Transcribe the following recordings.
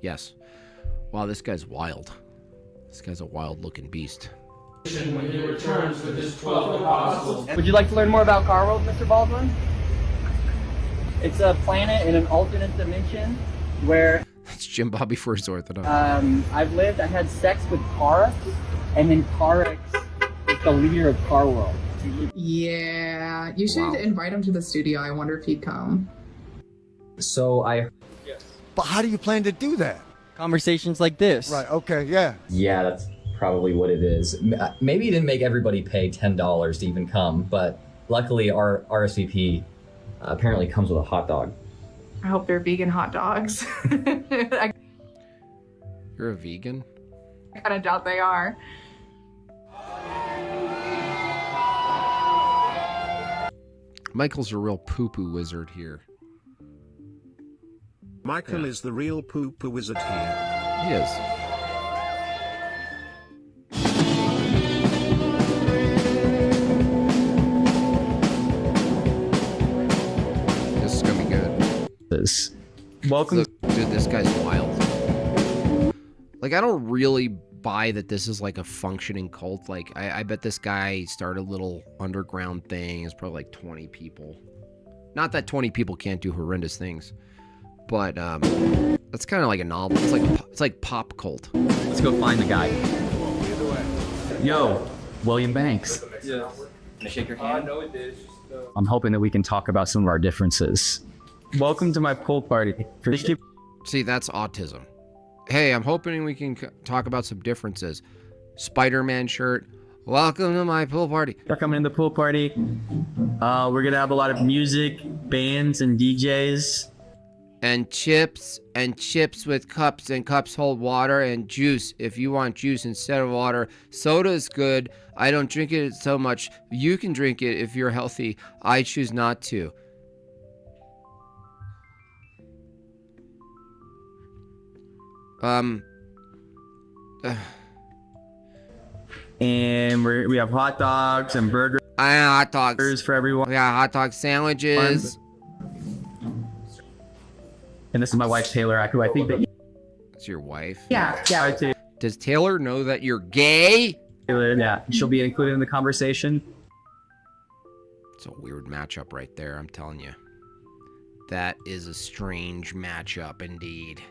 Yes. Wow, this guy's wild. This guy's a wild-looking beast. When he returns with his 12 apostles. Would you like to learn more about Car World, Mr. Baldwin? It's a planet in an alternate dimension where... It's Jimbob before he's Orthodox. I had sex with Kara, and then Kara is the leader of Car World. Yeah, you should invite him to the studio. I wonder if he'd come. So But how do you plan to do that? conversations like this. Right, okay, yeah. Yeah, that's probably what it is. Maybe he didn't make everybody pay $10 to even come, but luckily our RSVP apparently comes with a hot dog. I hope they're vegan hot dogs. You're a vegan? I kind of doubt they are. Michael's a real poo-poo wizard here. Michael is the real poo-poo wizard here. He is. This is gonna be good. Welcome. Look, dude, this guy's wild. Like, I don't really buy that this is like a functioning cult. Like, I bet this guy started a little underground thing. It's probably like 20 people. Not that 20 people can't do horrendous things, but that's kind of like a novel. It's like pop cult. Let's go find the guy. Yo, William Banks. Yeah. Can I shake your hand? No, it did. I'm hoping that we can talk about some of our differences. Welcome to my pool party. See, that's autism. Hey, I'm hoping we can talk about some differences. Spider-Man shirt. Welcome to my pool party. They're coming to the pool party. We're gonna have a lot of music, bands, and DJs. And chips with cups, and cups hold water, and juice if you want juice instead of water. Soda is good. I don't drink it so much. You can drink it if you're healthy. I choose not to. And we have hot dogs and burgers. Hot dogs for everyone. We got hot dog sandwiches. And this is my wife Taylor, who I think that That's your wife? Yeah. Hi, Does Taylor know that you're gay? Taylor. Yeah, she'll be included in the conversation. It's a weird matchup right there, I'm telling you. That is a strange matchup indeed.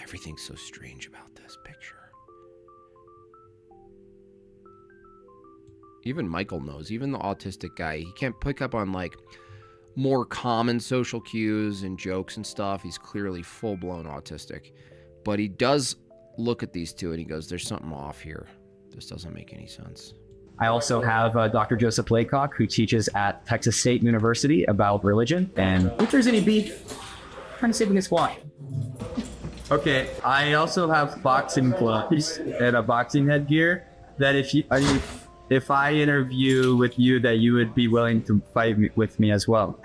Everything's so strange about this picture. Even Michael knows, even the autistic guy, he can't pick up on like more common social cues and jokes and stuff. He's clearly full-blown autistic. But he does look at these two and he goes, there's something off here. This doesn't make any sense. I also have Dr. Joseph Laycock, who teaches at Texas State University about religion. And if there's any beef, I'm trying to see if we can squat. Okay, I also have boxing gloves and a boxing headgear that if I interview with you, that you would be willing to fight with me as well.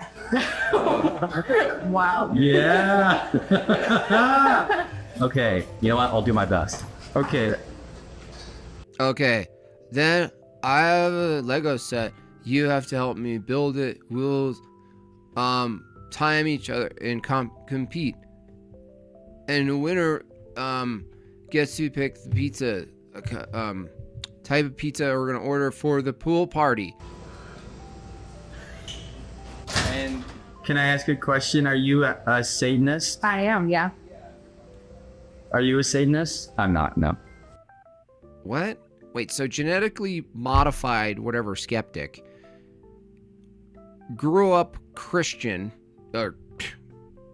Wow. Yeah. Okay, you know what? I'll do my best. Okay. Okay, then I have a Lego set. You have to help me build it. We'll time each other and compete. And the winner gets to pick the pizza type of pizza we're gonna order for the pool party. And can I ask a question? Are you a Satanist? I am, yeah. Are you a Satanist? I'm not, no. What? Wait, so genetically modified whatever skeptic grew up Christian or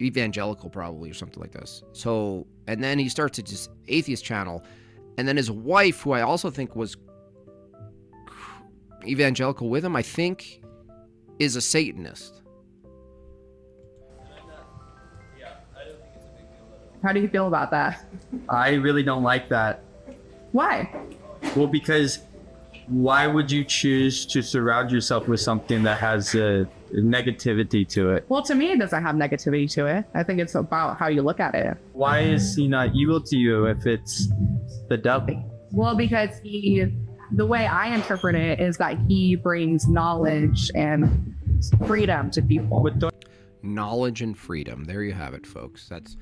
evangelical probably or something like this. So, and then he starts at his atheist channel, and then his wife, who I also think was evangelical with him, I think is a Satanist. How do you feel about that? I really don't like that. Why? Well, because why would you choose to surround yourself with something that has negativity to it? Well, to me, it doesn't have negativity to it. I think it's about how you look at it. Why is he not evil to you if it's the devil? Well, because the way I interpret it is that he brings knowledge and freedom to people. Knowledge and freedom. There you have it, folks. That's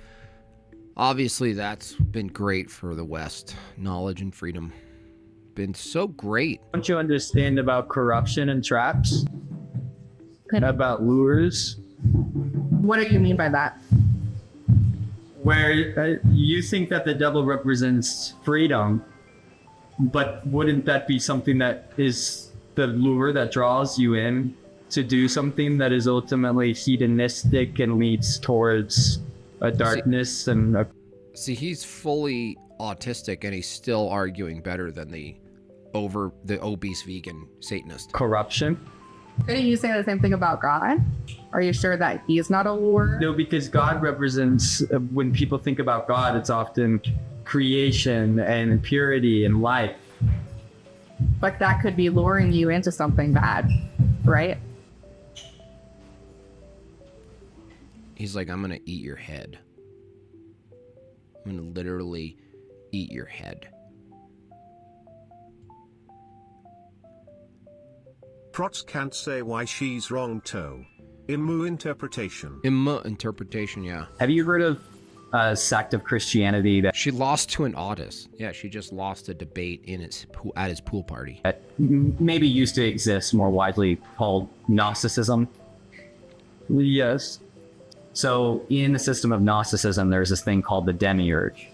been great for the West. Knowledge and freedom. Been so great. Don't you understand about corruption and traps? About lures? What do you mean by that? Where you think that the devil represents freedom, but wouldn't that be something that is the lure that draws you in to do something that is ultimately hedonistic and leads towards a darkness See, he's fully autistic and he's still arguing better than the obese vegan Satanist. corruption? Couldn't you say the same thing about God? Are you sure that he's not a lure? No, because God represents, when people think about God, it's often creation and purity and life. But that could be luring you into something bad, right? He's like, I'm gonna eat your head. I'm gonna literally eat your head. Prots can't say why she's wrong toe. Immu interpretation. Imma interpretation, yeah. Have you heard of a sect of Christianity that She lost to an autist. Yeah, she just lost a debate at his pool party. maybe used to exist more widely called Gnosticism? Yes. So in the system of Gnosticism, there's this thing called the demiurge.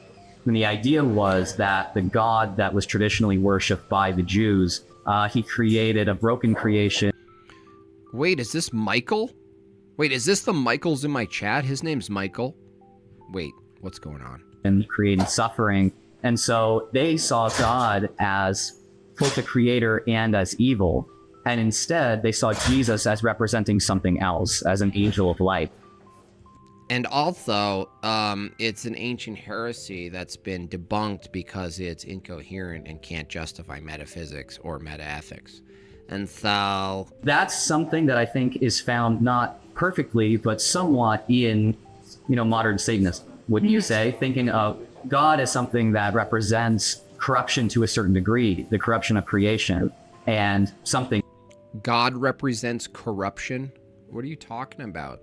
And the idea was that the god that was traditionally worshipped by the Jews, he created a broken creation. Wait, is this Michael? Wait, is this the Michael's in my chat? His name's Michael? Wait, what's going on? And creating suffering. And so they saw God as both the creator and as evil. And instead, they saw Jesus as representing something else, as an angel of light. And also, it's an ancient heresy that's been debunked because it's incoherent and can't justify metaphysics or metaethics. And so... That's something that I think is found not perfectly, but somewhat in, modern Satanism. Wouldn't you say? Thinking of God as something that represents corruption to a certain degree, the corruption of creation, and something... God represents corruption? What are you talking about?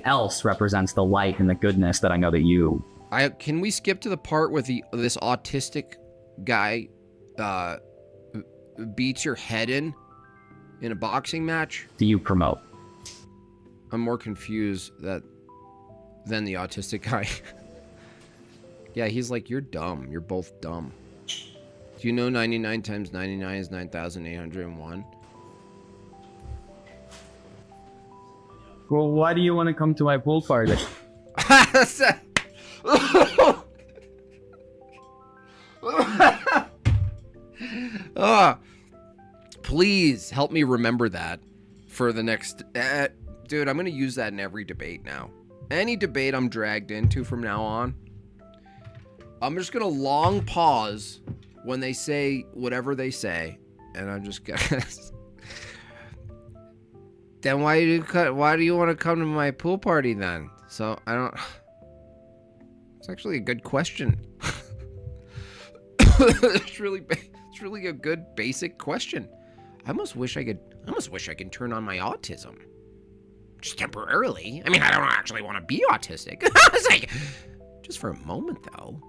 else represents the light and the goodness that I know that you... Can we skip to the part where this autistic guy beats your head in a boxing match? Do you promote? I'm more confused than the autistic guy. Yeah, he's like, you're dumb. You're both dumb. Do you know 99 times 99 is 9,801? Well, why do you want to come to my pool party? Please help me remember that for the next... dude, I'm going to use that in every debate now. Any debate I'm dragged into from now on, I'm just going to long pause when they say whatever they say, and I'm just going to... Then why do you want to come to my pool party then? So I don't... It's actually a good question. It's really a good basic question. I almost wish I could turn on my autism. Just temporarily. I mean, I don't actually want to be autistic. It's like, just for a moment though.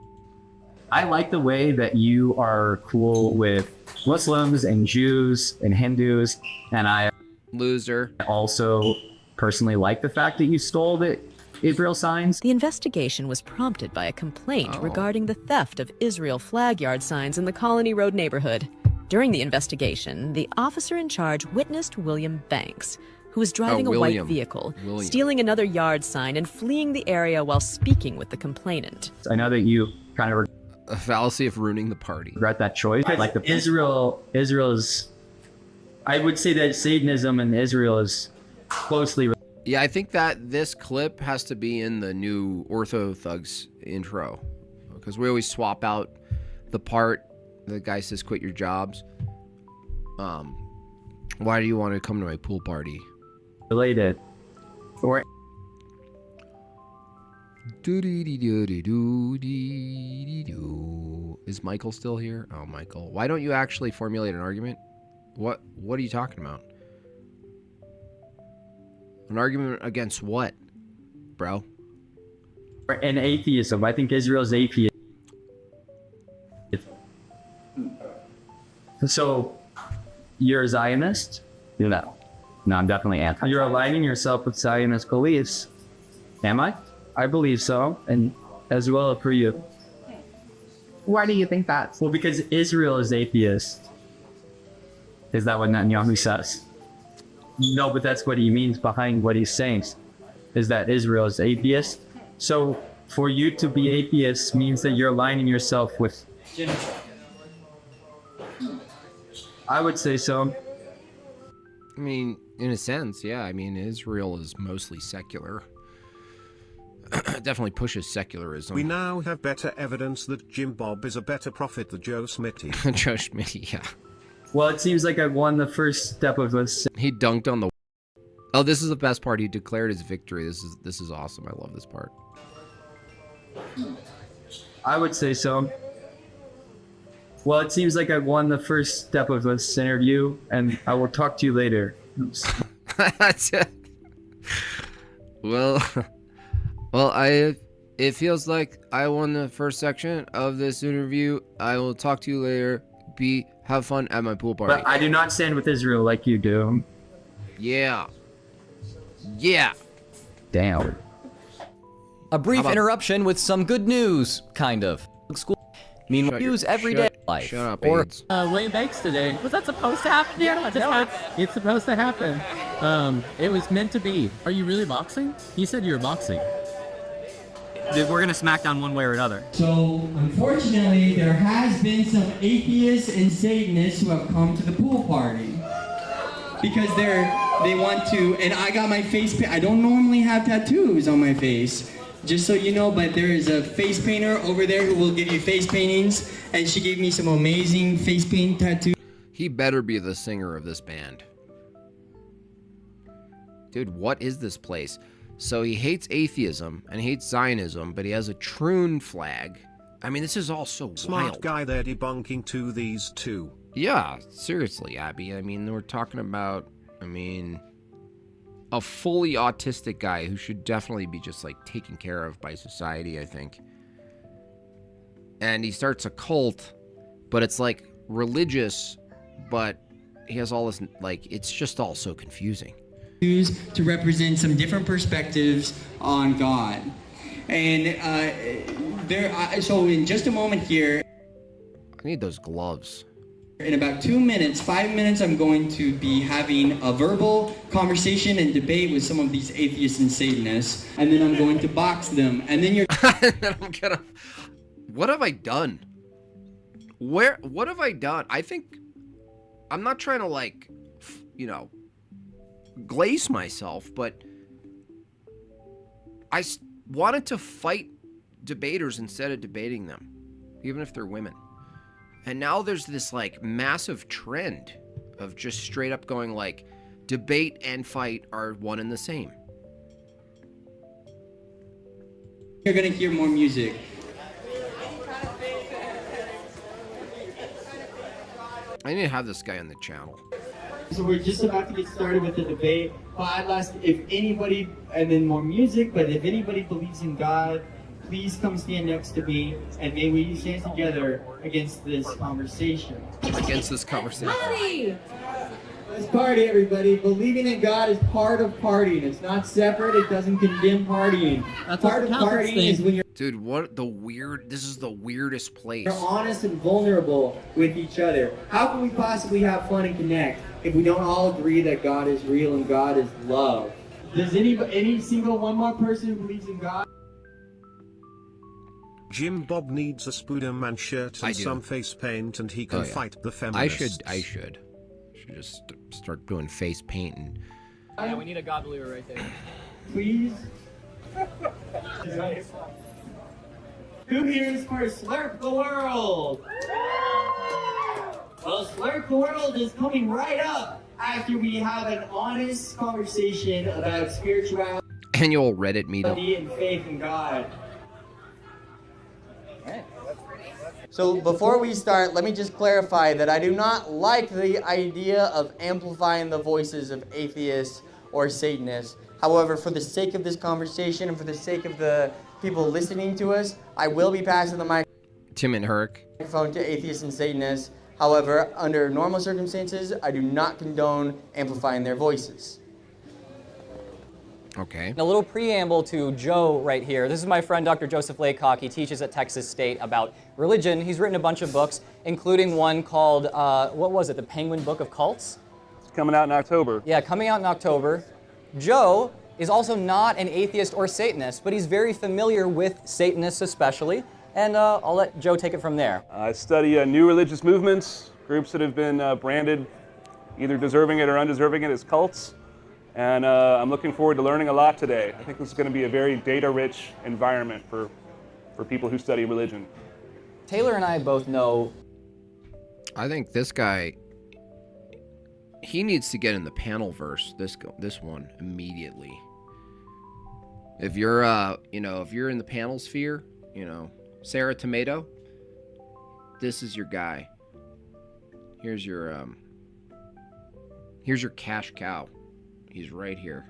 I like the way that you are cool with Muslims and Jews and Hindus, and I Loser. also personally like the fact that you stole the Israel signs. The investigation was prompted by a complaint regarding the theft of Israel flag yard signs in the Colony Road neighborhood. During the investigation, the officer in charge witnessed William Banks, who was driving a white vehicle, stealing another yard sign and fleeing the area while speaking with the complainant. I know that you kind of a fallacy of ruining the party. Regret that choice. Like the Israel's... I would say that Satanism and Israel is closely... Yeah, I think that this clip has to be in the new Ortho Thugs intro. Because we always swap out the part the guy says, quit your jobs. Why do you want to come to my pool party? Related. Or... Is Michael still here? Oh, Michael. Why don't you actually formulate an argument? What are you talking about? An argument against what, bro? And atheism. I think Israel's atheist. So, you're a Zionist? No. No, I'm definitely anti. You're aligning yourself with Zionist beliefs. Am I? I believe so, and as well for you. Why do you think that? Well, because Israel is atheist. Is that what Netanyahu says? No, but that's what he means behind what he's saying, is that Israel is atheist. So, for you to be atheist means that you're aligning yourself with... I would say so. I mean, in a sense, yeah. I mean, Israel is mostly secular. Definitely pushes secularism. We now have better evidence that Jimbob is a better prophet than Joe Smitty. Joe Smitty, yeah. Well, it seems like I won the first step of this. He dunked on the... Oh, this is the best part. He declared his victory. This is awesome. I love this part. I would say so. Well, it seems like I won the first step of this interview, and I will talk to you later. That's it. Well, it feels like I won the first section of this interview. I will talk to you later. Have fun at my pool party. But I do not stand with Israel like you do. Yeah. Yeah. Damn. A brief interruption with some good news, kind of. School. Meanwhile, use everyday life. Shut up, or AIDS. Wayne Banks today. Was that supposed to happen? Yeah, it's supposed to happen. It was meant to be. Are you really boxing? You said you were boxing. Dude, we're gonna smack down one way or another. So, unfortunately, there has been some atheists and Satanists who have come to the pool party. Because they want to, and I got my face paint. I don't normally have tattoos on my face. Just so you know, but there is a face painter over there who will give you face paintings, and she gave me some amazing face paint tattoos. He better be the singer of this band. Dude, what is this place? So he hates atheism and hates Zionism, but he has a troon flag. I mean, this is all so Smart wild. guy there debunking to these two. Yeah, seriously, Abby. I mean, we're talking about, a fully autistic guy who should definitely be just like taken care of by society, I think. And he starts a cult, but it's like religious, but he has all this, like, it's just all so confusing. To represent some different perspectives on God. And so in just a moment here, I need those gloves. In about 2 minutes, 5 minutes, I'm going to be having a verbal conversation and debate with some of these atheists and Satanists, and then I'm going to box them, and then you're... What have I done? What have I done? I think... I'm not trying to, like, glaze myself, but I wanted to fight debaters instead of debating them, even if they're women. And now there's this like massive trend of just straight up going like debate and fight are one and the same. You're gonna hear more music. I need to have this guy on the channel. So we're just about to get started with the debate. I'd ask if anybody, and then more music, but if anybody believes in God, please come stand next to me, and may we stand together against this conversation. Against this conversation. Let's party, everybody. Believing in God is part of partying. It's not separate. It doesn't condemn partying. That's part of partying is when you're... Dude, this is the weirdest place. You're honest and vulnerable with each other. How can we possibly have fun and connect if we don't all agree that God is real and God is love? Does any single one more person who believes in God? Jimbob needs a Spider-Man shirt and some face paint, and he can fight the feminists. I should just start doing face painting. Yeah, we need a God believer right there. Please. Who here is for Slurp the World? Well, Slurp the World is coming right up after we have an honest conversation about spirituality Annual Reddit meetup. and faith in God. So before we start, let me just clarify that I do not like the idea of amplifying the voices of atheists or Satanists. However, for the sake of this conversation and for the sake of the people listening to us, I will be passing the microphone to atheists and Satanists. However, under normal circumstances, I do not condone amplifying their voices. Okay. A little preamble to Joe right here. This is my friend Dr. Joseph Laycock. He teaches at Texas State about religion. He's written a bunch of books, including one called, what was it, The Penguin Book of Cults? It's coming out in October. Yeah, coming out in October. Joe is also not an atheist or Satanist, but he's very familiar with Satanists especially, and I'll let Joe take it from there. I study new religious movements, groups that have been branded either deserving it or undeserving it as cults. And I'm looking forward to learning a lot today. I think this is going to be a very data-rich environment for people who study religion. Taylor and I both know... I think this guy, he needs to get in the panel verse, this one, immediately. If you're, if you're in the panel sphere, Sarah Tomato, this is your guy. Here's your cash cow. He's right here.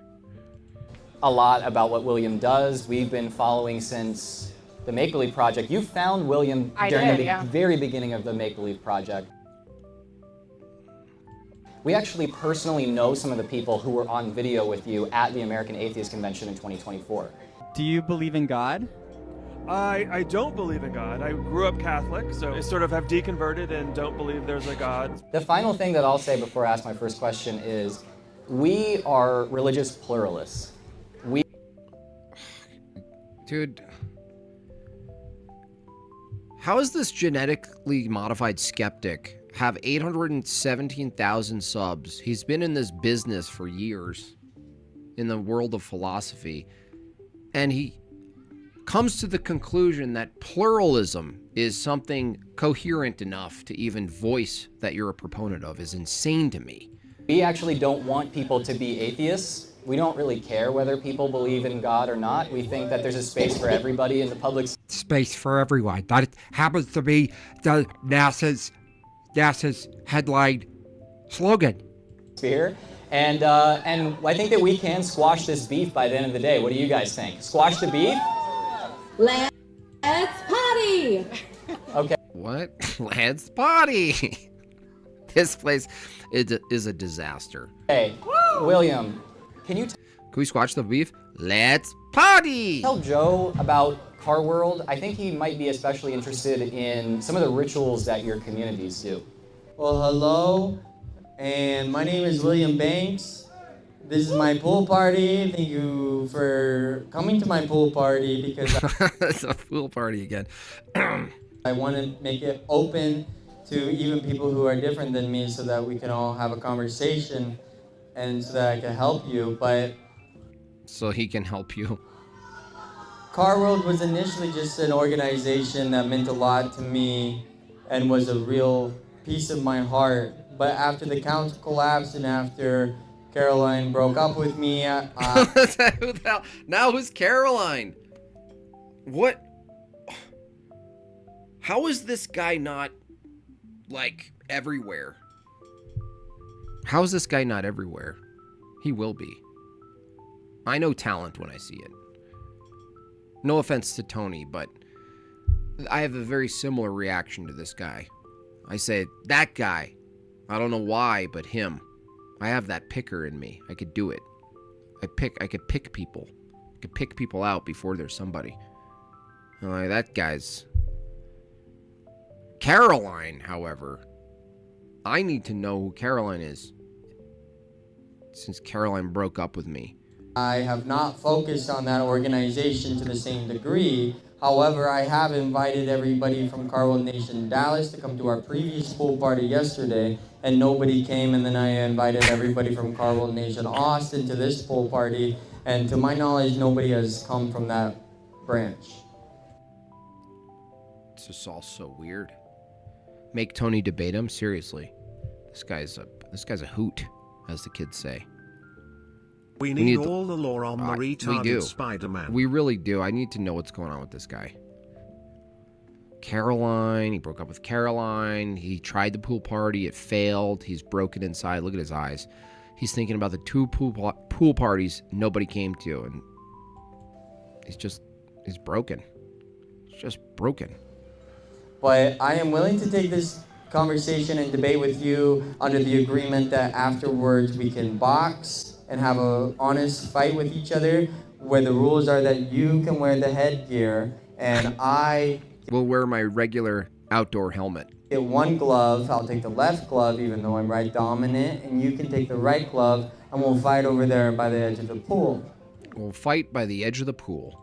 A lot about what William does. We've been following since the Make-Believe Project. You found William during the very beginning of the Make-Believe Project. We actually personally know some of the people who were on video with you at the American Atheist Convention in 2024. Do you believe in God? I don't believe in God. I grew up Catholic, so I sort of have deconverted and don't believe there's a God. The final thing that I'll say before I ask my first question is, we are religious pluralists. Dude, how is this genetically modified skeptic have 817,000 subs? He's been in this business for years, in the world of philosophy, and he comes to the conclusion that pluralism is something coherent enough to even voice that you're a proponent of is insane to me. We actually don't want people to be atheists. We don't really care whether people believe in God or not. We think that there's a space for everybody in the public space for everyone. That happens to be the NASA's headline slogan. Sphere. And I think that we can squash this beef by the end of the day. What do you guys think? Squash the beef? Let's party! Okay. What? Let's party! This place is a disaster. Hey, William, can we squash the beef? Let's party! Tell Joe about Car World. I think he might be especially interested in some of the rituals that your communities do. Well, hello, and my name is William Banks. This is my pool party. Thank you for coming to my pool party because it's a pool party again. I want to make it open to even people who are different than me so that we can all have a conversation and so that I can help you, but... So he can help you. Car World was initially just an organization that meant a lot to me and was a real piece of my heart. But after the council collapsed and after Caroline broke up with me... Now who's Caroline? What? How is this guy not... like, everywhere? How is this guy not everywhere? He will be. I know talent when I see it. No offense to Tony, but I have a very similar reaction to this guy. I say, that guy. I don't know why, but him. I have that picker in me. I could do it. I could pick people. I could pick people out before there's somebody. That guy's... Caroline, however, I need to know who Caroline is, since Caroline broke up with me. I have not focused on that organization to the same degree. However, I have invited everybody from Car World Nation Dallas to come to our previous pool party yesterday, and nobody came, and then I invited everybody from Car World Nation Austin to this pool party, and to my knowledge, nobody has come from that branch. It's just all so weird. Make Tony debate him? Seriously. This guy's a hoot, as the kids say. We need all the lore on the retarded Spider-Man. We really do. I need to know what's going on with this guy. Caroline, he broke up with Caroline. He tried the pool party, it failed. He's broken inside. Look at his eyes. He's thinking about the two pool parties nobody came to, and he's broken. It's just broken. But I am willing to take this conversation and debate with you under the agreement that afterwards we can box and have an honest fight with each other, where the rules are that you can wear the headgear and I will wear my regular outdoor helmet. Get one glove, I'll take the left glove even though I'm right dominant, and you can take the right glove, and we'll fight over there by the edge of the pool. We'll fight by the edge of the pool.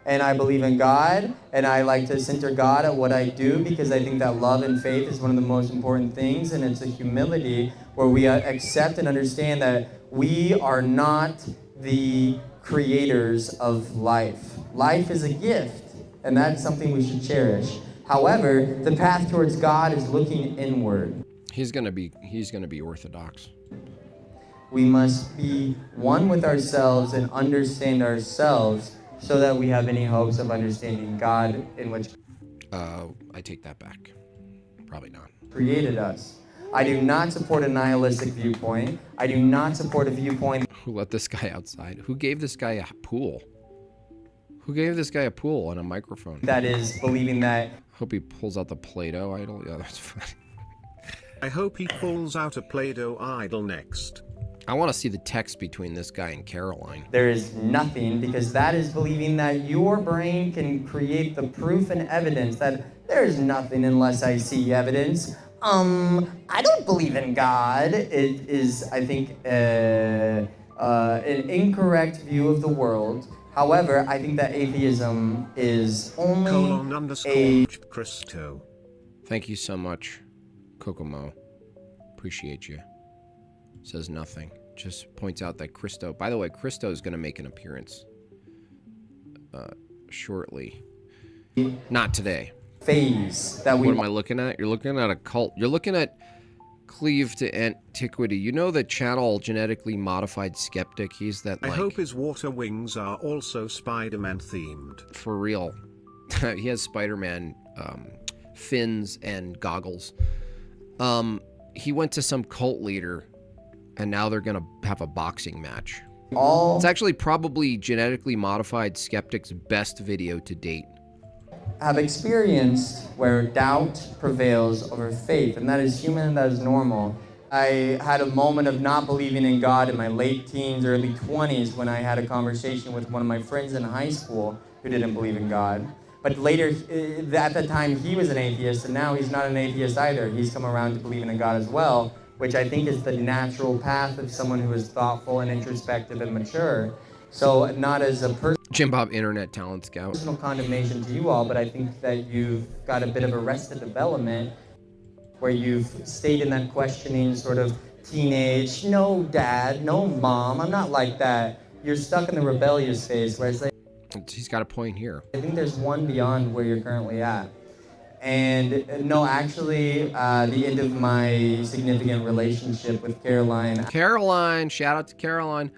And I believe in God, and I like to center God at what I do, because I think that love and faith is one of the most important things, and it's a humility where we accept and understand that we are not the creators of life. Life is a gift, and that's something we should cherish. However, the path towards God is looking inward. He's gonna be orthodox. We must be one with ourselves and understand ourselves so that we have any hopes of understanding God, in which I take that back. Probably not. Created us. I do not support a nihilistic viewpoint. I do not support a viewpoint. Who let this guy outside? Who gave this guy a pool? Who gave this guy a pool and a microphone? That is believing that. Hope he pulls out the Play-Doh idol. Yeah, that's funny. I hope he pulls out a Play-Doh idol next. I want to see the text between this guy and Caroline. There is nothing, because that is believing that your brain can create the proof and evidence that there is nothing unless I see evidence. I don't believe in God. It is, I think, an incorrect view of the world. However, I think that atheism is only Christo. Thank you so much, Kokomo. Appreciate you. Says nothing. Just points out that Christo... By the way, Christo is going to make an appearance shortly. Not today. Phase that we... What am I looking at? You're looking at a cult. You're looking at Cleave to Antiquity. You know the channel Genetically Modified Skeptic? He's that, like... I hope his water wings are also Spider-Man themed. For real. He has Spider-Man fins and goggles. He went to some cult leader, and now they're gonna have a boxing match. It's actually probably Genetically Modified Skeptic's best video to date. Have experienced where doubt prevails over faith, and that is human and that is normal. I had a moment of not believing in God in my late teens, early 20s, when I had a conversation with one of my friends in high school who didn't believe in God. But later, at the time, he was an atheist, and now he's not an atheist either. He's come around to believing in God as well, which I think is the natural path of someone who is thoughtful and introspective and mature. So not as a Jimbob Internet Talent Scout. Personal condemnation to you all, but I think that you've got a bit of arrested development where you've stayed in that questioning sort of teenage, no dad, no mom, I'm not like that. You're stuck in the rebellious phase where it's like... He's got a point here. I think there's one beyond where you're currently at. And no, actually, the end of my significant relationship with Caroline. Caroline, shout out to Caroline.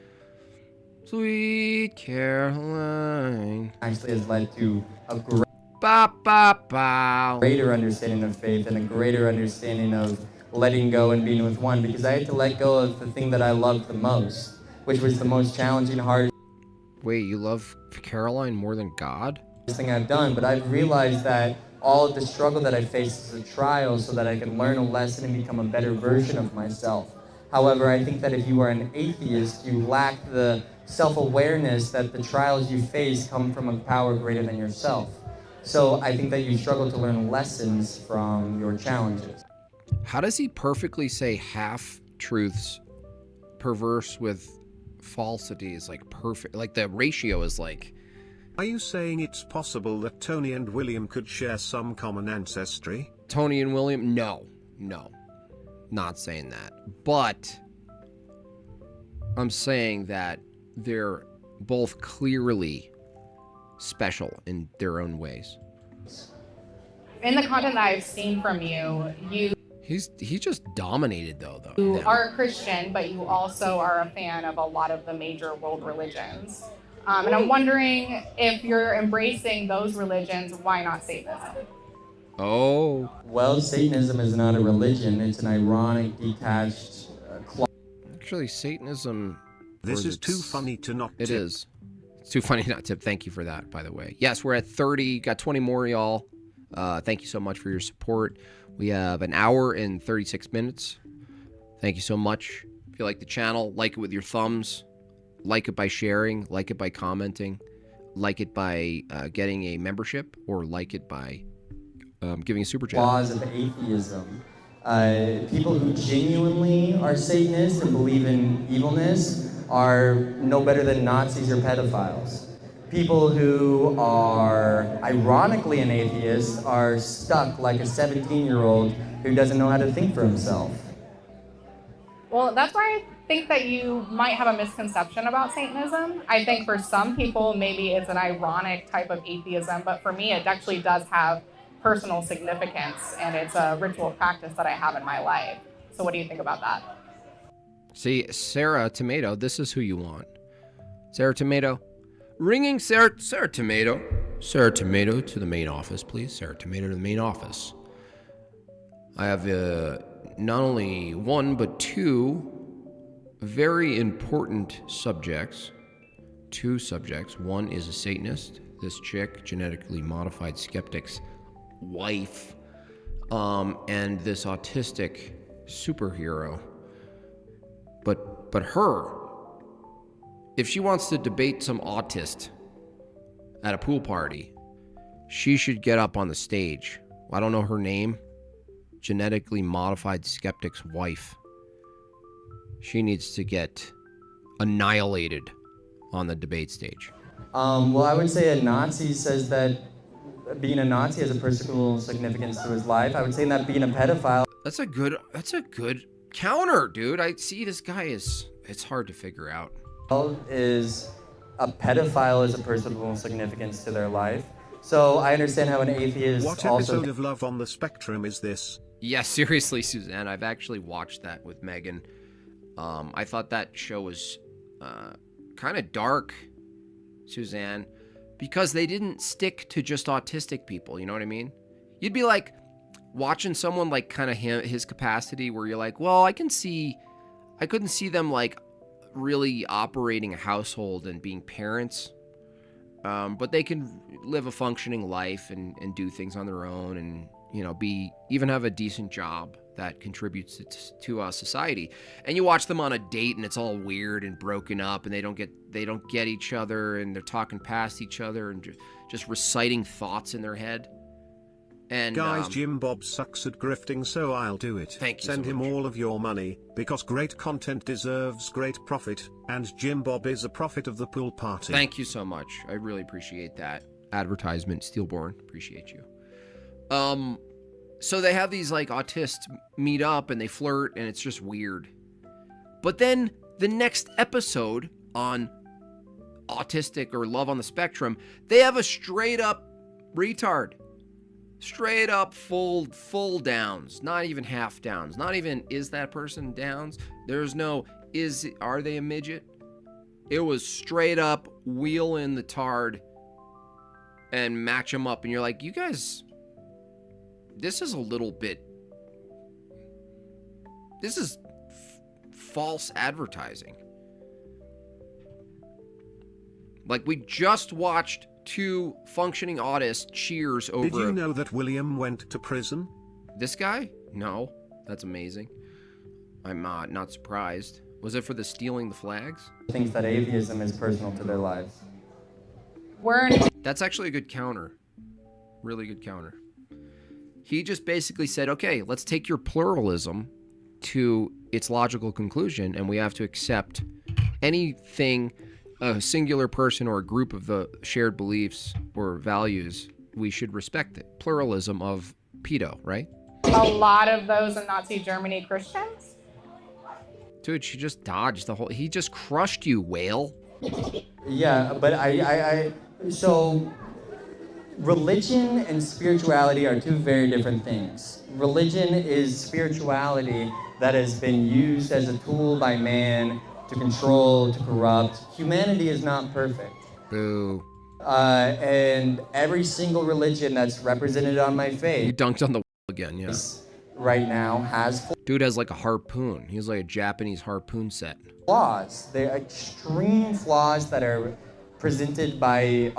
Sweet Caroline. Actually has led to a greater understanding of faith and a greater understanding of letting go and being with one, because I had to let go of the thing that I loved the most, which was the most challenging, hardest. Wait, you love Caroline more than God? Thing I've done, but I've realized that all of the struggle that I face is a trial so that I can learn a lesson and become a better version of myself. However, I think that if you are an atheist, you lack the self-awareness that the trials you face come from a power greater than yourself. So I think that you struggle to learn lessons from your challenges. How does he perfectly say half-truths perverse with falsity is like perfect? Like the ratio is like... Are you saying it's possible that Tony and William could share some common ancestry? Tony and William? No. Not saying that. But I'm saying that they're both clearly special in their own ways. In the content that I've seen from you, He's just dominated though. You are a Christian, but you also are a fan of a lot of the major world religions. And I'm wondering if you're embracing those religions, why not Satanism? Oh. Well, Satanism is not a religion. It's an ironic, detached club. Actually, Satanism... This is too funny to not tip. It is. It's too funny not tip. Thank you for that, by the way. Yes, we're at 30. Got 20 more, y'all. Thank you so much for your support. We have an hour and 36 minutes. Thank you so much. If you like the channel, like it with your thumbs. Like it by sharing. Like it by commenting. Like it by getting a membership. Or like it by giving a super chat. Laws of atheism. People who genuinely are Satanists and believe in evilness are no better than Nazis or pedophiles. People who are ironically an atheist are stuck like a 17-year-old who doesn't know how to think for himself. Well, that's why I think that you might have a misconception about Satanism. I think for some people, maybe it's an ironic type of atheism, but for me, it actually does have personal significance, and it's a ritual practice that I have in my life. So what do you think about that? See, Sarah Tomato, this is who you want. Sarah Tomato. Ringing Sarah Tomato. Sarah Tomato to the main office, please. Sarah Tomato to the main office. I have not only one, but two very important subjects. Two subjects. One is a Satanist. This chick, genetically modified skeptic's wife. And this autistic superhero. But her, if she wants to debate some autist at a pool party, she should get up on the stage. I don't know her name. Genetically modified skeptic's wife. She needs to get annihilated on the debate stage. Well, I would say a Nazi says that being a Nazi has a personal significance to his life. I would say that being a pedophile... That's a good counter, dude. I see this guy it's hard to figure out. Is a pedophile is a personal significance to their life. So I understand how an atheist What also... episode of Love on the Spectrum is this? Yeah, seriously, Suzanne. I've actually watched that with Megan. I thought that show was kind of dark, Suzanne, because they didn't stick to just autistic people, you know what I mean? You'd be like watching someone like kind of his capacity where you're like, well, I couldn't see them like really operating a household and being parents, but they can live a functioning life and do things on their own and, you know, even have a decent job that contributes to society. And you watch them on a date and it's all weird and broken up and they don't get each other and they're talking past each other and just reciting thoughts in their head. And guys, Jimbob sucks at grifting, so I'll do it. Thank you. Send him all of your money, because great content deserves great profit, and Jimbob is a prophet of the pool party. Thank you so much. I really appreciate that. Advertisement, Steelborn. Appreciate you. So they have these like autists meet up and they flirt and it's just weird. But then the next episode on autistic or love on the spectrum, they have a straight up retard. Straight up full downs, not even half downs, not even is that person downs. There's no are they a midget? It was straight up wheel in the tard and match them up, and you're like, you guys, this is a little bit, this is false advertising. Like, we just watched two functioning autists cheers over... Did you know that William went to prison? This guy? No. That's amazing. I'm not surprised. Was it for the stealing the flags? Thinks that atheism is personal to their lives. That's actually a good counter. Really good counter. He just basically said, okay, let's take your pluralism to its logical conclusion, and we have to accept anything a singular person or a group of the shared beliefs or values, we should respect it. Pluralism of pedo, right? A lot of those in Nazi Germany Christians? Dude, she just dodged the whole... He just crushed you, whale. Yeah, but so religion and spirituality are two very different things. Religion is spirituality that has been used as a tool by man to control, to corrupt. Humanity is not perfect. Boo. And every single religion that's represented on my faith... You dunked on the again, yeah. right now has Dude has like a harpoon. He has like a Japanese harpoon set. flaws. They're extreme flaws that are presented by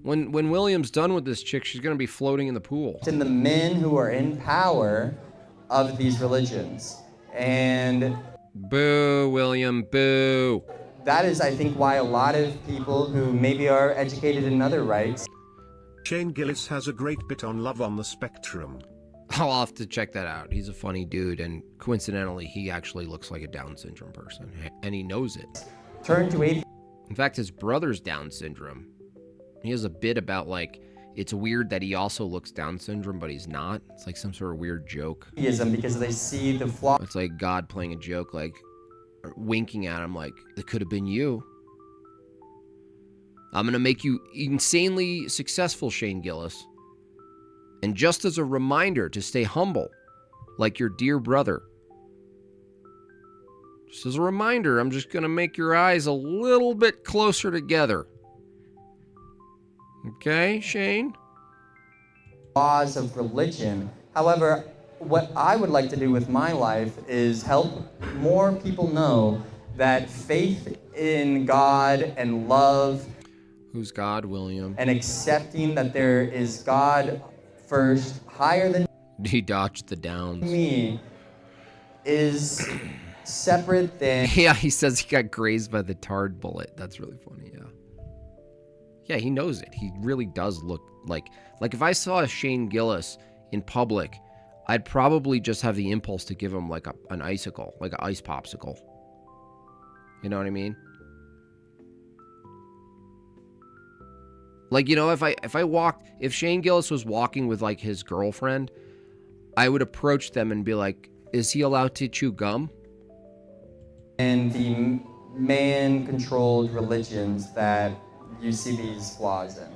when William's done with this chick, she's gonna be floating in the pool. often the men who are in power of these religions. And boo, William, boo. That is, I think, why a lot of people who maybe are educated in other rights. Shane Gillis has a great bit on love on the spectrum. I'll have to check that out. He's a funny dude, and coincidentally, he actually looks like a Down syndrome person, and he knows it. Turn to atheism. In fact, his brother's Down syndrome. He has a bit about, like, it's weird that he also looks Down syndrome, but he's not. It's like some sort of weird joke. Because they see the flaw. It's like God playing a joke, like, winking at him, like, it could have been you. I'm gonna make you insanely successful, Shane Gillis. And just as a reminder to stay humble, like your dear brother. Just as a reminder, I'm just gonna make your eyes a little bit closer together. Okay, Shane? Laws of religion. However, what I would like to do with my life is help more people know that faith in God and love. Who's God, William? And accepting that there is God first, higher than he dodged the downs. Me is separate than. Yeah, he says he got grazed by the tarred bullet. That's really funny, yeah. Yeah, he knows it. He really does look like if I saw Shane Gillis in public, I'd probably just have the impulse to give him like an icicle, like an ice popsicle. You know what I mean? Like, you know, if Shane Gillis was walking with like his girlfriend, I would approach them and be like, is he allowed to chew gum? And the man-controlled religions that you see these flaws in.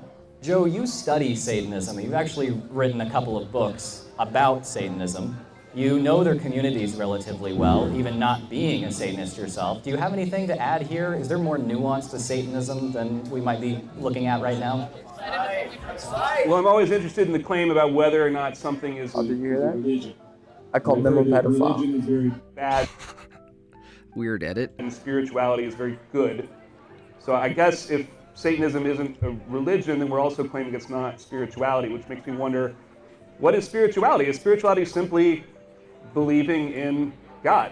Joe, you study Satanism. You've actually written a couple of books about Satanism. You know their communities relatively well, even not being a Satanist yourself. Do you have anything to add here? Is there more nuance to Satanism than we might be looking at right now? Well, I'm always interested in the claim about whether or not something is. Oh, did you hear that? I called them a pedophile. Religion is very bad. Weird edit. And spirituality is very good. So I guess if Satanism isn't a religion, then we're also claiming it's not spirituality, which makes me wonder, what is spirituality? Is spirituality simply believing in God?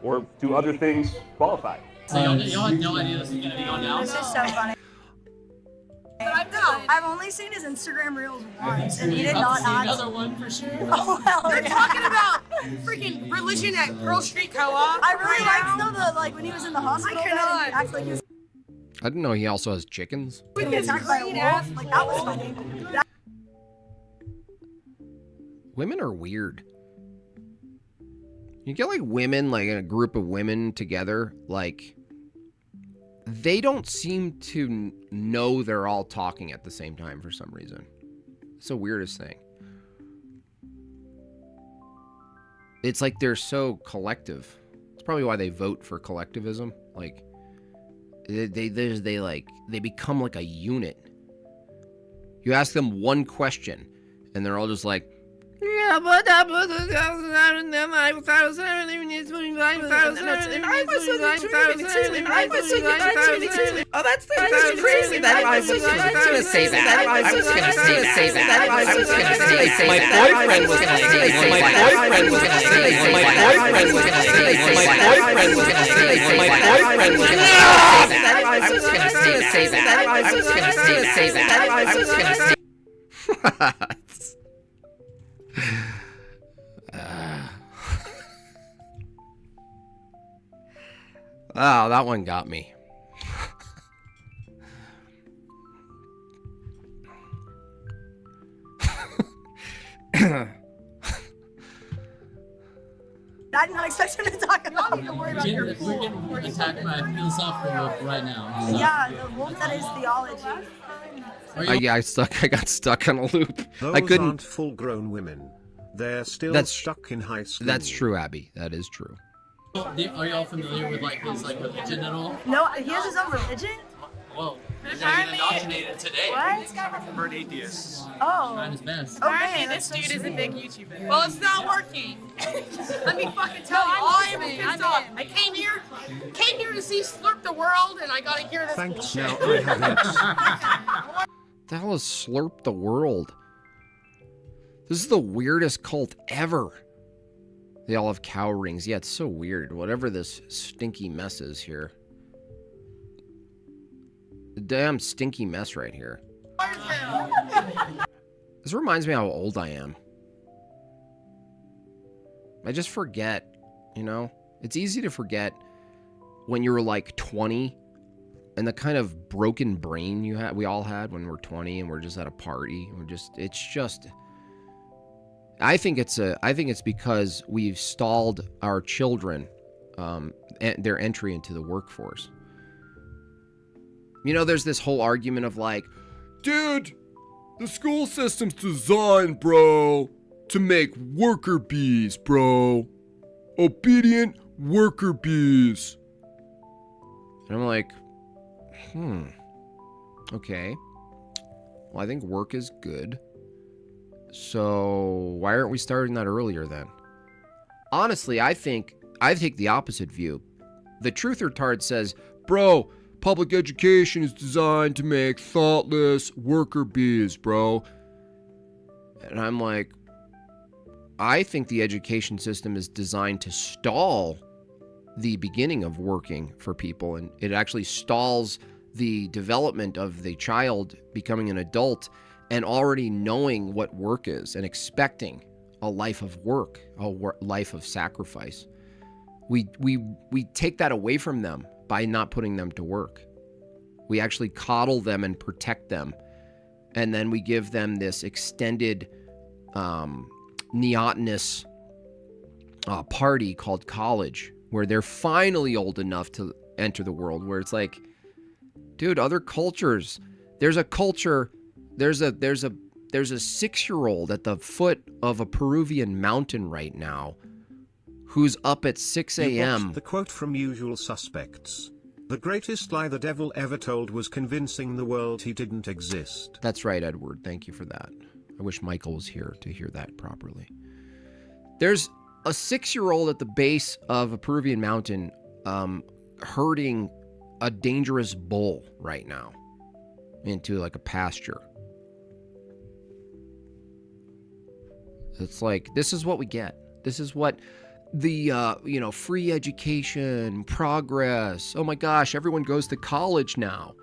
Or do other things qualify? So y'all had no idea this was going to be on now? This is so funny. No, I've only seen his Instagram reels once, and he did not add Another one for sure. Oh, hell They're yeah. talking about freaking religion at Pearl Street Co-op. I really liked though the when he was in the hospital. I cannot. And acted like he was I didn't know he also has chickens. getting attacked by a wolf. Like that was funny. Women are weird. You get like women, like in a group of women together, like they don't seem to know they're all talking at the same time for some reason. It's the weirdest thing. It's like they're so collective. It's probably why they vote for collectivism. Like they become like a unit. You ask them one question, and they're all just like, yeah, but I was Oh, that's crazy. That I was gonna say that. I was gonna say that. I was gonna say that. My boyfriend was gonna say that. My boyfriend was gonna say that. My boyfriend was gonna say that. My boyfriend was gonna say that. My boyfriend was gonna say that. I was gonna say that. I was gonna say that. I was gonna say. Oh, that one got me. I did not expect him to talk about it. Don't worry about your We're getting attacked by a philosophical wolf right now. So. Yeah, the wolf that is theology. Yeah, I got stuck on a loop. Those I couldn't. aren't full-grown women. They're still stuck in high school. That's true, Abby. That is true. Are y'all familiar with like his like religion at all? No, he has his own religion. Whoa. Apparently, indoctrinated today. What? Convert atheists. Oh. Trying his best. Okay, this dude is a big YouTuber. Well, it's not working. Let me fucking tell you, I'm pissed off. I came here to see Slurp the World, and I gotta hear this Thanks, bullshit. now I have it. The hell is Slurp the World? This is the weirdest cult ever. They all have cow rings. Yeah, it's so weird. Whatever this stinky mess is here. The damn stinky mess right here. This reminds me how old I am. I just forget, you know? It's easy to forget when you were like 20 and the kind of broken brain we all had when we're 20 and we're just at a party. I think it's because we've stalled our children, their entry into the workforce. You know, there's this whole argument of like, dude, the school system's designed, bro, to make worker bees, bro. Obedient worker bees. And I'm like, okay. Well, I think work is good. So why aren't we starting that earlier then? Honestly, I take the opposite view. The truth retard says, bro, public education is designed to make thoughtless worker bees, bro. And I'm like, I think the education system is designed to stall the beginning of working for people, and it actually stalls the development of the child becoming an adult and already knowing what work is and expecting a life of work, life of sacrifice. We take that away from them by not putting them to work. We actually coddle them and protect them. And then we give them this extended neotenous party called college, where they're finally old enough to enter the world, where it's like, dude, other cultures, there's a culture, there's a 6-year-old at the foot of a Peruvian mountain right now who's up at 6 a.m. The quote from Usual Suspects. The greatest lie the devil ever told was convincing the world he didn't exist. That's right, Edward. Thank you for that. I wish Michael was here to hear that properly. There's a 6-year-old at the base of a Peruvian mountain herding a dangerous bull right now into like a pasture. It's like, this is what we get. This is what the, free education, progress. Oh my gosh, everyone goes to college now.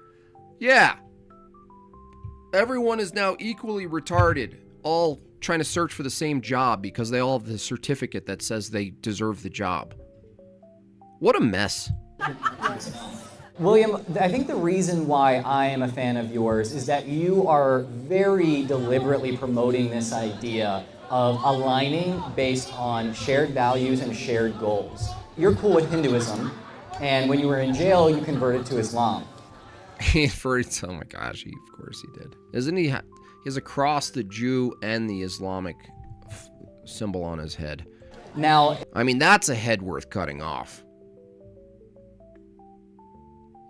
Yeah. Everyone is now equally retarded, all trying to search for the same job because they all have the certificate that says they deserve the job. What a mess. William, I think the reason why I am a fan of yours is that you are very deliberately promoting this idea of aligning based on shared values and shared goals. You're cool with Hinduism, and when you were in jail, you converted to Islam. Oh my gosh, of course he did. Isn't he? He has a cross, the Jew, and the Islamic symbol on his head. Now, I mean, that's a head worth cutting off.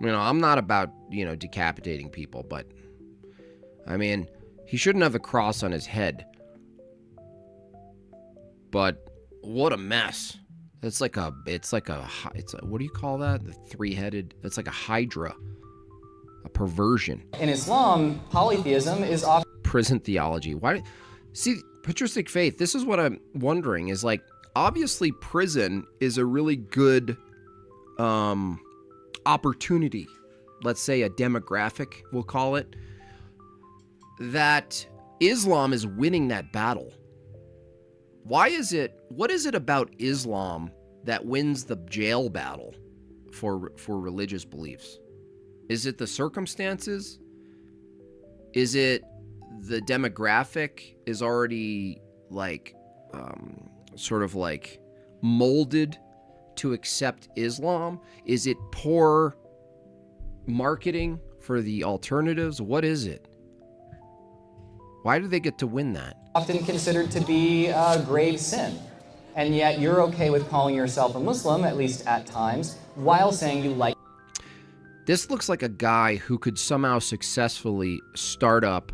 You know, I'm not about, decapitating people, but I mean, he shouldn't have a cross on his head. But what a mess. It's like a what do you call that? The three-headed, it's like a hydra. A perversion. In Islam, polytheism is often prison theology. Why? See, patristic faith, this is what I'm wondering, is like, obviously prison is a really good opportunity, let's say a demographic, we'll call it, that Islam is winning that battle. What is it about Islam that wins the jail battle for religious beliefs? Is it the circumstances? Is it the demographic is already like sort of like molded to accept Islam? Is it poor marketing for the alternatives? What is it? Why do they get to win that? Often considered to be a grave sin. And yet you're okay with calling yourself a Muslim, at least at times, while saying you like... This looks like a guy who could somehow successfully start up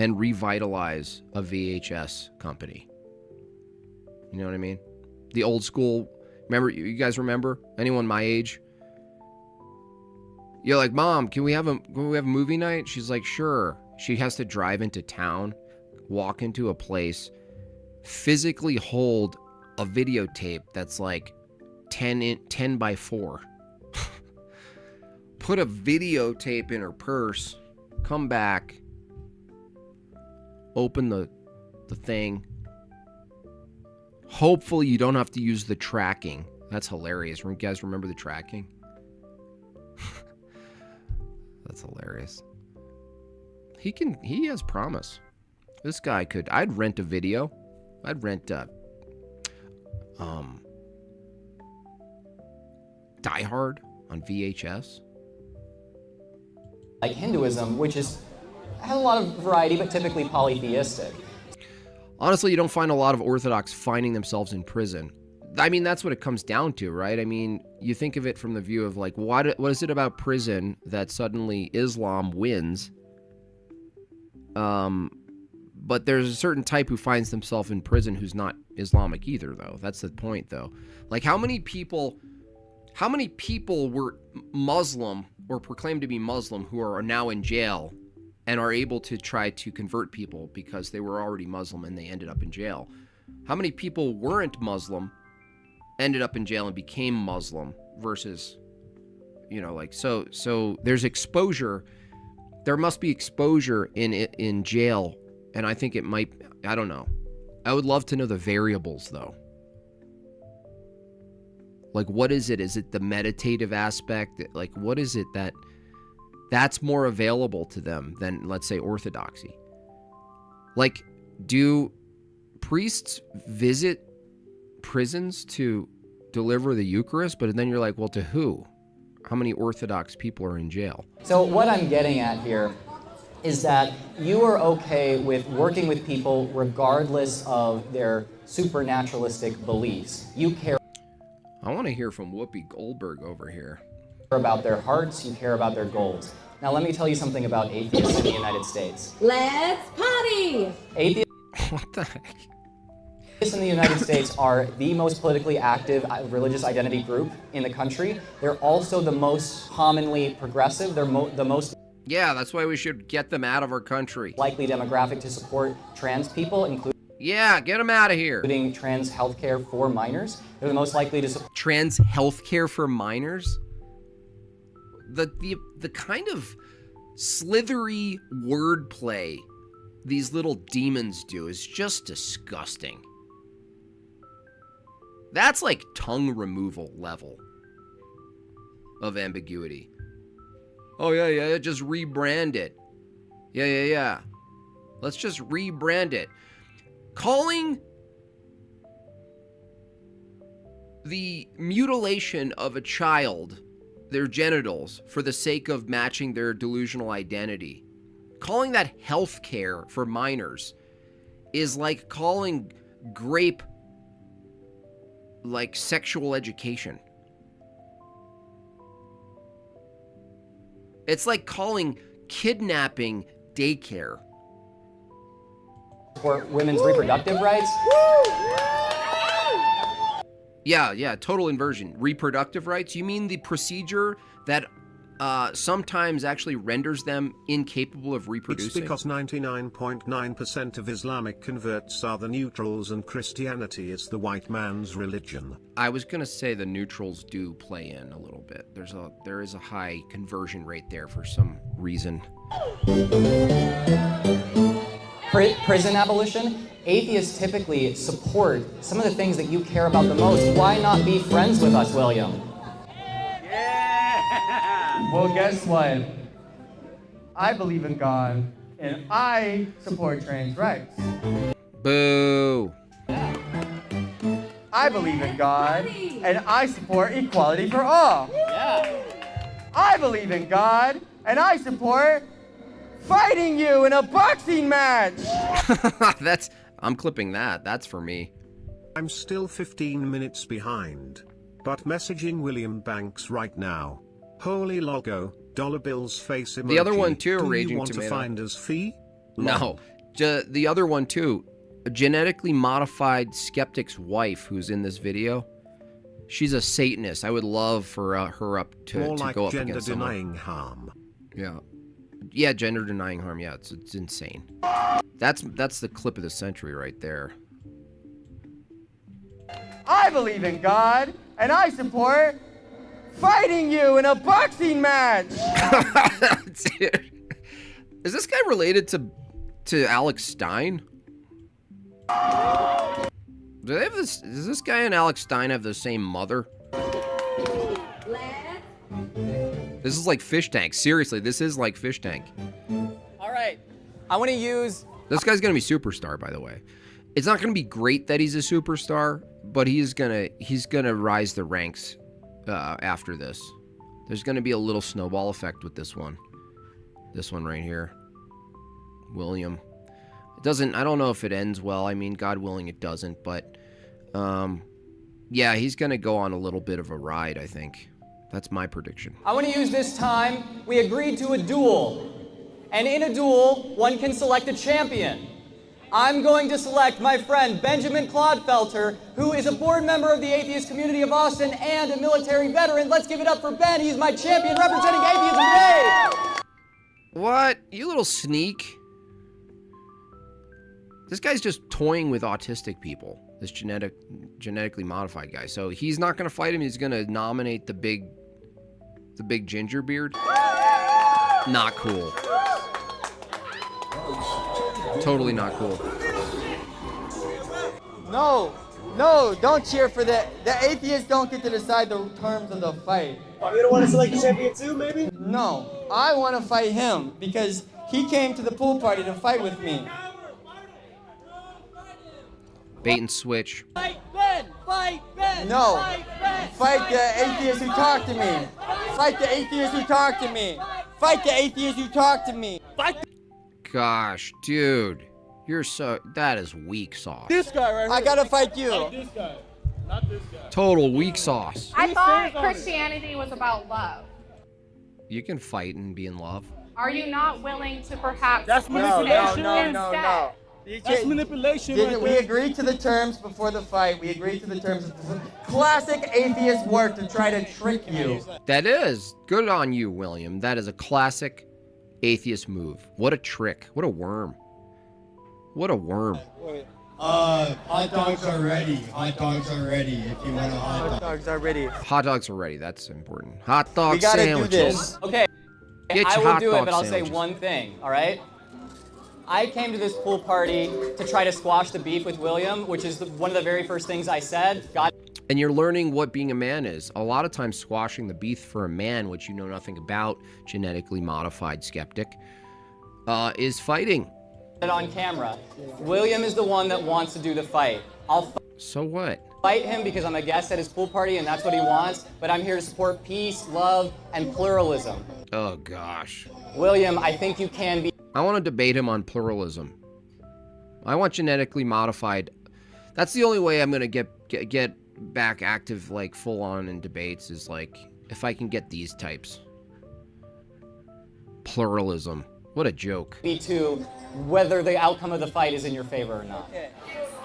and revitalize a VHS company. You know what I mean? The old school. Remember, you guys remember? Anyone my age? You're like, Mom, can we have a movie night? She's like, sure. She has to drive into town, walk into a place, physically hold a videotape that's like 10 by 4. Put a videotape in her purse, come back, open the thing. Hopefully you don't have to use the tracking. That's hilarious. You guys remember the tracking? That's hilarious. He has promise. This guy could. I'd rent a video. I'd rent Die Hard on VHS. Like Hinduism, which has a lot of variety, but typically polytheistic. Honestly, you don't find a lot of Orthodox finding themselves in prison. I mean, that's what it comes down to, right? I mean, you think of it from the view of like, what is it about prison that suddenly Islam wins? But there's a certain type who finds themselves in prison who's not Islamic either, though. That's the point, though. Like, how many people were Muslim or proclaimed to be Muslim who are now in jail and are able to try to convert people because they were already Muslim and they ended up in jail? How many people weren't Muslim, ended up in jail and became Muslim versus, you know, like, so there's exposure. There must be exposure in jail, and I think it might, I don't know. I would love to know the variables, though. Like, what is it? Is it the meditative aspect? Like, what is it that's more available to them than, let's say, orthodoxy? Like, do priests visit prisons to deliver the Eucharist? But then you're like, well, to who? How many Orthodox people are in jail? So what I'm getting at here is that you are okay with working with people regardless of their supernaturalistic beliefs. You care I want to hear from Whoopi Goldberg over here. About their hearts, you care about their goals. Now let me tell you something about atheists in the United States. Let's party! What the heck? Atheists in the United States are the most politically active religious identity group in the country. They're also the most commonly progressive. They're the most... Yeah, that's why we should get them out of our country. ...likely demographic to support trans people, including... Yeah, get them out of here. ...including trans healthcare for minors. They're the most likely to support... Trans healthcare for minors? The kind of slithery wordplay these little demons do is just disgusting. That's like tongue removal level of ambiguity. Oh, yeah, just rebrand it. Yeah. Let's just rebrand it. Calling the mutilation of a child, their genitals, for the sake of matching their delusional identity, calling that health care for minors is like calling grape like sexual education. It's like calling kidnapping daycare. For women's reproductive rights? Yeah, total inversion. Reproductive rights? You mean the procedure that sometimes actually renders them incapable of reproducing? It's because 99.9% of Islamic converts are the neutrals and Christianity is the white man's religion. I was going to say the neutrals do play in a little bit. There is a high conversion rate there for some reason. Prison abolition? Atheists typically support some of the things that you care about the most. Why not be friends with us, William? Yeah! Well, guess what? I believe in God, and I support trans rights. Boo! I believe in God, and I support equality for all. Yeah. I believe in God, and I support fighting you in a boxing match. I'm clipping that. That's for me. I'm still 15 minutes behind, but messaging William Banks right now. Holy logo, dollar bills face emoji. The other one too, Do Raging you want Tomato. to find us fee? No. The other one too, a genetically modified skeptic's wife who's in this video. She's a Satanist. I would love for her up to More like go up gender against someone. denying harm. Yeah. Yeah, gender denying harm. Yeah, it's insane. That's the clip of the century right there. I believe in God, and I support fighting you in a boxing match. Dude. Is this guy related to Alex Stein? Do they have this? Does this guy and Alex Stein have the same mother? This is like Fish Tank. Seriously, this is like Fish Tank. All right, I want to use. This guy's gonna be superstar, by the way. It's not gonna be great that he's a superstar, but he's gonna rise the ranks after this. There's gonna be a little snowball effect with this one. This one right here, William. It doesn't. I don't know if it ends well. I mean, God willing, it doesn't. But yeah, he's gonna go on a little bit of a ride, I think. That's my prediction. I want to use this time. We agreed to a duel. And in a duel, one can select a champion. I'm going to select my friend Benjamin Clodfelter, who is a board member of the atheist community of Austin and a military veteran. Let's give it up for Ben. He's my champion representing atheism today. What? You little sneak. This guy's just toying with autistic people. This genetically modified guy. So he's not gonna fight him. He's gonna nominate the big ginger beard. Not cool. Totally not cool. No, don't cheer for the atheists don't get to decide the terms of the fight. Oh, you don't want to select the champion too, maybe? No, I want to fight him because he came to the pool party to fight with me. Bait and switch. Fight Ben! Fight Ben! No, Fight Ben! fight the atheists who talk to me. Fight the atheists who talk to me. Fight the atheists who talk to me. Fight. Gosh, dude. You're so... That is weak sauce. This guy right here. I gotta fight you. Not this guy. Not this guy. Total weak sauce. I thought Christianity was about love. You can fight and be in love. Are you not willing to perhaps... That's manipulation. No. That's manipulation. We agreed to the terms before the fight. We agreed to the terms of the classic atheist work to try to trick you. That is. Good on you, William. That is a classic atheist move. What a trick. What a worm. What a worm. Hot dogs are ready. Hot dogs are ready. If you want a hot dog. Hot dogs are ready. Hot dogs are ready. That's important. Hot dog We gotta sandwiches. do this. Okay, Get I your will hot do dog it, but I'll say sandwiches. one thing, all right? I came to this pool party to try to squash the beef with William, which is one of the very first things I said. God. And you're learning what being a man is. A lot of times squashing the beef for a man, which you know nothing about, genetically modified skeptic, is fighting. On camera. William is the one that wants to do the fight. So what? Fight him because I'm a guest at his pool party and that's what he wants, but I'm here to support peace, love, and pluralism. Oh, gosh. William, I think you can be... I want to debate him on pluralism. I want genetically modified. That's the only way I'm going to get back active, like, full-on in debates is, like, if I can get these types. Pluralism. What a joke. ...to whether the outcome of the fight is in your favor or not.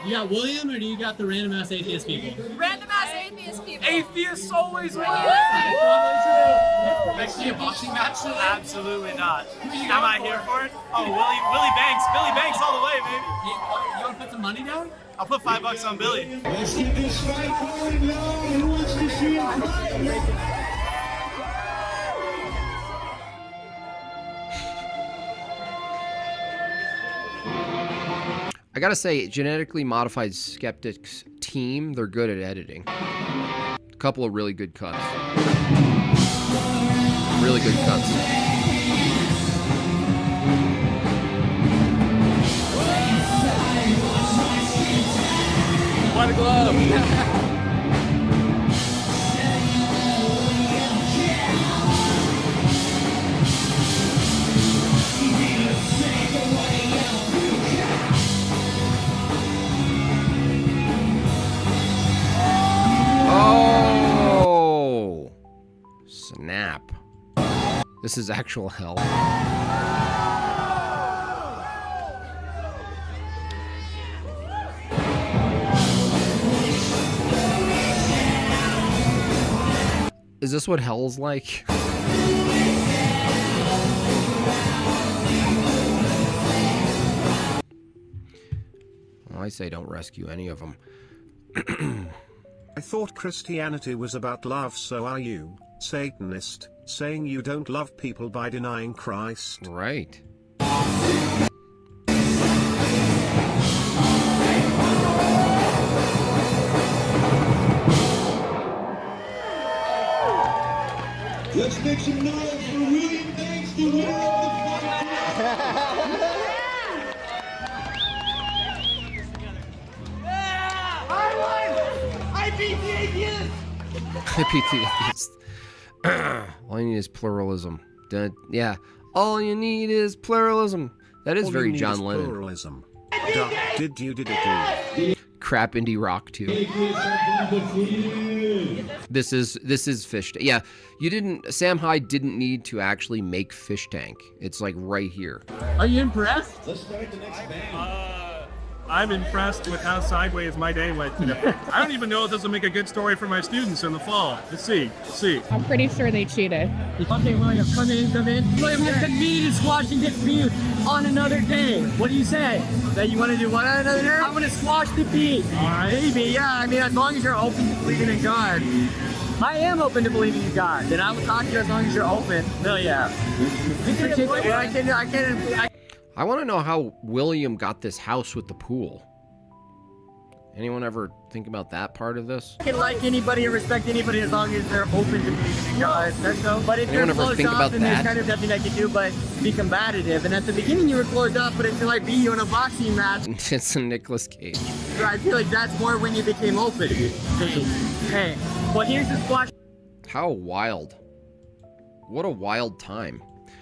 You got William, or do you got the random ass atheist people? Random ass atheist people. Atheists always win. Next to a boxing match? Absolutely not. Am I here for it? Oh, Willie Banks. Billy Banks all the way, baby. You want to put some money down? I'll put $5 on Billy. Let's get this fight going now. Who wants to see a fight? I gotta say, genetically modified skeptics team, they're good at editing. A couple of really good cuts. Really good cuts. What a glove. Snap. This is actual hell. Is this what hell's like? Well, I say don't rescue any of them. I thought Christianity was about love, so are you, Satanist, saying you don't love people by denying Christ? Right. Let's make some noise for William Banks, the winner of the I beat the atheist! I beat the atheist. All you need is pluralism. Yeah. All you need is pluralism. That is very John Lennon. Pluralism. Did you? Crap indie rock too. This is Fish. Yeah, you didn't. Sam Hyde didn't need to actually make Fish Tank. It's like right here. Are you impressed? Let's start the next band. I'm impressed with how sideways my day went today. I don't even know if this will make a good story for my students in the fall. Let's see. I'm pretty sure they cheated. Okay, William, come in. William, let's convene and squash and get beat on another day. What do you say? That you want to do what on another day? I want to squash the beat. All right. Maybe, yeah. I mean, as long as you're open to believing in God. I am open to believing in God. Then I will talk to you as long as you're open. Hell yeah. I want to know how William got this house with the pool. Anyone ever think about that part of this? I can like anybody and respect anybody as long as they're open to believing in God. But if you're closed off, then there's kind of nothing I can do but be combative. And at the beginning you were closed off, but until I beat you in a boxing match. It's a Nicolas Cage. So I feel like that's more when you became open. Hey, well here's the squash. How wild. What a wild time.